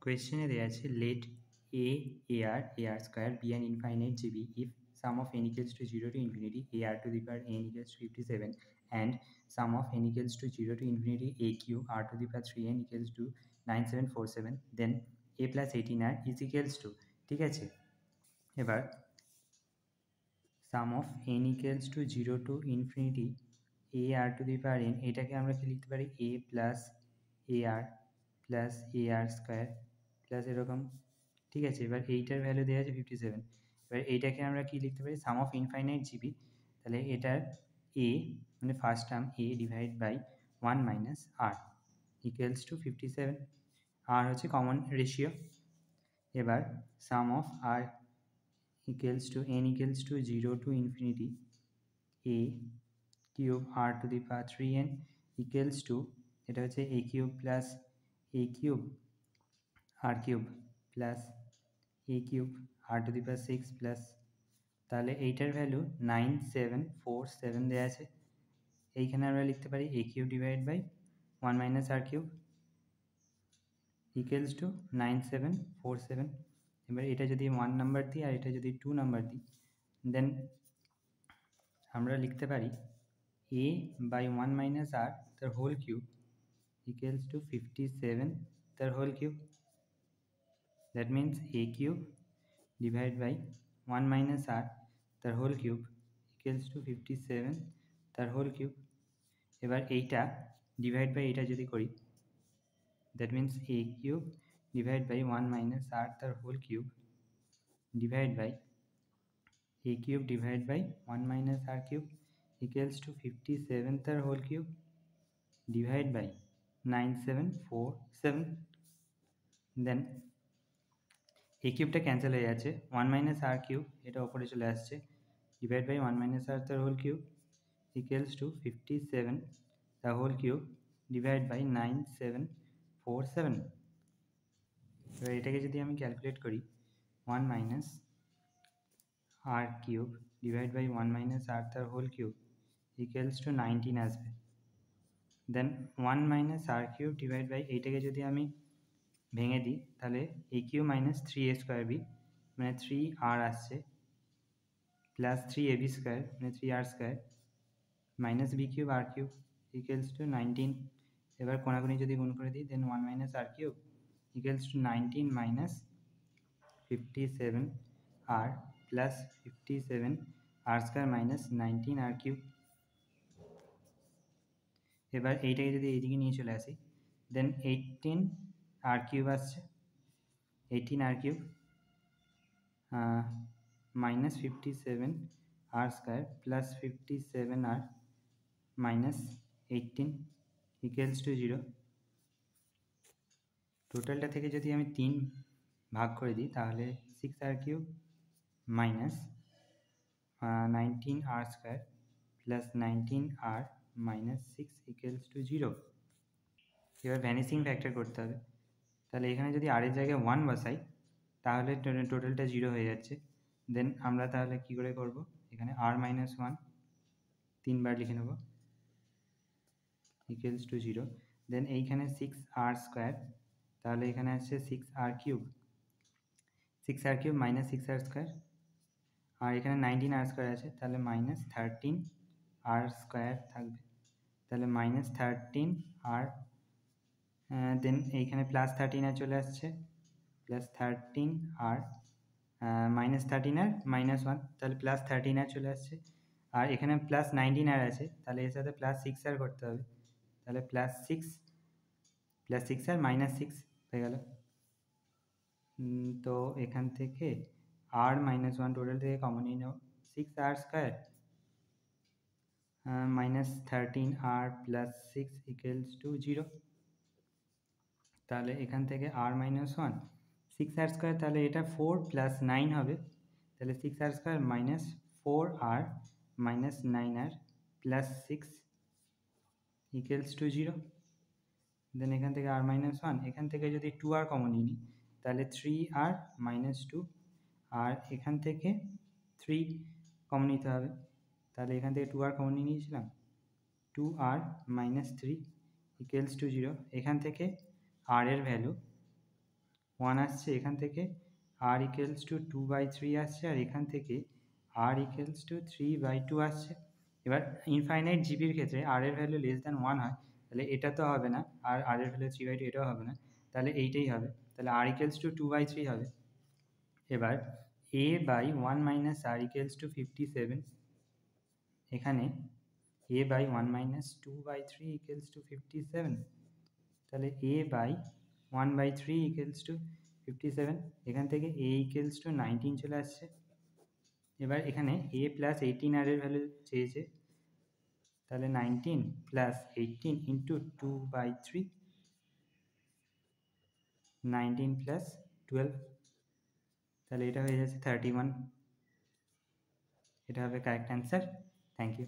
Question এ দেয়া আছে let ar square be an infinite GB if sum of n equals to 0 to infinity ar to the power n equals to 57 and sum of n equals to 0 to infinity a cube r to the power 3n equals to 9747 then a plus 18r is equals to ঠিক আছে। এবার sum of n equals to 0 to infinity a r to the power n এটাকে আমরা কি লিখতে পারি a plus ar square plus এরকম ঠিক আছে। এবার এইটার ভ্যালু দেওয়া আছে 57। এবার এইটাকে আমরা কি লিখতে পারি সাম অফ ইনফাইনাইট জিবি, তাহলে এটার এ মানে first term a divide by 1 minus r equals to 57। আর হচ্ছে কমন রেশিও। এবার sum of r equals to n equals to 0 to infinity a cube r to the power 3n equals to এটা হচ্ছে a cube plus a cube r cube plus a cube r to the power 6 plus, তাহলে এইটার value 9747 দেওয়া আছে। এইখানে আমরা লিখতে পারি a cube divide by 1 minus r cube equals to 9747। এবার এটা যদি 1 নাম্বার দিই আর এটা যদি 2 নাম্বার দিই দেন আমরা লিখতে পারি a বাই 1 মাইনাস আর তার হোল কিউব ইকুয়ালস টু 57 তার whole cube. That means a cube divided by 1 minus r তার হোল কিউব equals to 57 তার হোল কিউব। এবার এইটা ডিভাইড বাই এটা যদি করি that means a cube divided by 1 minus r তার whole cube divide by a cube divided by 1 minus r cube equals to 57 তার whole cube divide by 9747। দেন এই কিউবটা cancel হয়ে যাচ্ছে 1 মাইনাস আর কিউব এটা ওপরে চলে আসছে ডিভাইড বাই 1 মাইনাস আর তার হোল কিউব ইকুয়ালস টু 57 তার হোল কিউব ডিভাইড বাই 9747। এবার এটাকে যদি আমি ক্যালকুলেট করি 1 minus r cube divide by 1 minus r তার হোল কিউব ইকুয়ালস টু 19 আসবে। Then 1 minus r cube divide by এইটাকে যদি আমি ভেঙে দিই তাহলে a cube minus 3a square b মানে 3r আসছে প্লাস 3ab স্কোয়ার মানে 3r square minus b cube r cube equals to 19। এবার কোনাকুনি যদি গুণ করে দিই then 1 minus r cube equals to 19 minus 57 R plus 57 r square minus 19 R cube. এবার এইটাকে যদি এইদিকে নিয়ে চলে আসি দেন 18 আর কিউব আসছে 18 r cube minus 57 r square plus 57 r minus 18 equals to 0। টোটালটা থেকে যদি আমি 3 ভাগ করে দিই তাহলে 6 r cube minus 19 r square plus 19 r minus 6 equals to 0। এবার ভ্যানিসিং ফ্যাক্টর করতে হবে, তাহলে এখানে যদি আর এর জায়গায় 1 বসাই তাহলে টোটালটা 0 হয়ে যাচ্ছে। দেন আমরা তাহলে কি করে করব এখানে আর মাইনাস 1 3বার লিখে নেব ইকুয়ালস টু 0। দেন এইখানে 6r স্কোয়ার তাহলে এখানে আসছে 6r cube minus 6r square আর এখানে 19r স্কোয়ার আছে তাহলে মাইনাস 13r স্কোয়ার থাকবে তাহলে মাইনাস 13r দেন এইখানে প্লাস 13r চলে আসছে plus 13r minus 13r minus 1 তাহলে প্লাস 13r চলে আসছে আর এখানে প্লাস 19r আছে তাহলে এর সাথে প্লাস 6r করতে হবে তাহলে প্লাস 6r মাইনাস 6 হয়ে গেল। তো এখান থেকে আর মাইনাস 1 টোটাল থেকে কমন নিয়ে নেব 6r square minus 13r plus 6 equals to 0। তাহলে এখান থেকে আর মাইনাস 1 6r স্কোয়ার তাহলে এটা 4 প্লাস 9 হবে তাহলে 6r square minus 4r minus 9r plus 6 equals to 0। দেন এখান থেকে আর মাইনাস 1 এখান থেকে যদি 2r কমন নিই তাহলে 3r মাইনাস 2 আর এখান থেকে 3 কমন নিতে হবে তাহলে এখান থেকে 2r কমন নিয়ে নিয়েছিলাম 2r মাইনাস 3 ইকুয়ালস টু 0। এখান থেকে r এর ভ্যালু 1 আসছে, এখান থেকে r ইকুয়ালস টু 2/3 আসছে, আর এখান থেকে r ইকুয়ালস টু 3/2 আসছে। এবার ইনফাইনাইট জিবির ক্ষেত্রে r এর ভ্যালু লেস দ্যান 1 হয়, তাহলে এটা তো হবে না, আর r এর ভ্যালু 3/2 এটাও হবে না, তাহলে এইটাই হবে, তাহলে r ইকুয়ালস টু 2/3 হবে। এবার a by 1 minus r equals to 57, এখানে a by 1 minus 2/3 equals to 57, তাহলে a বাই 1/3 ইকুয়ালস টু 57, এখান থেকে a ইকুয়ালস টু 19 চলে আসছে। এবার এখানে a প্লাস 18r এর ভ্যালু চেয়েছে, তাহলে 19 প্লাস 18 ইন্টু 2/3, 19 প্লাস 12, তাহলে এটা হয়ে যাচ্ছে 31, এটা হবে কারেক্ট অ্যান্সার। Thank you.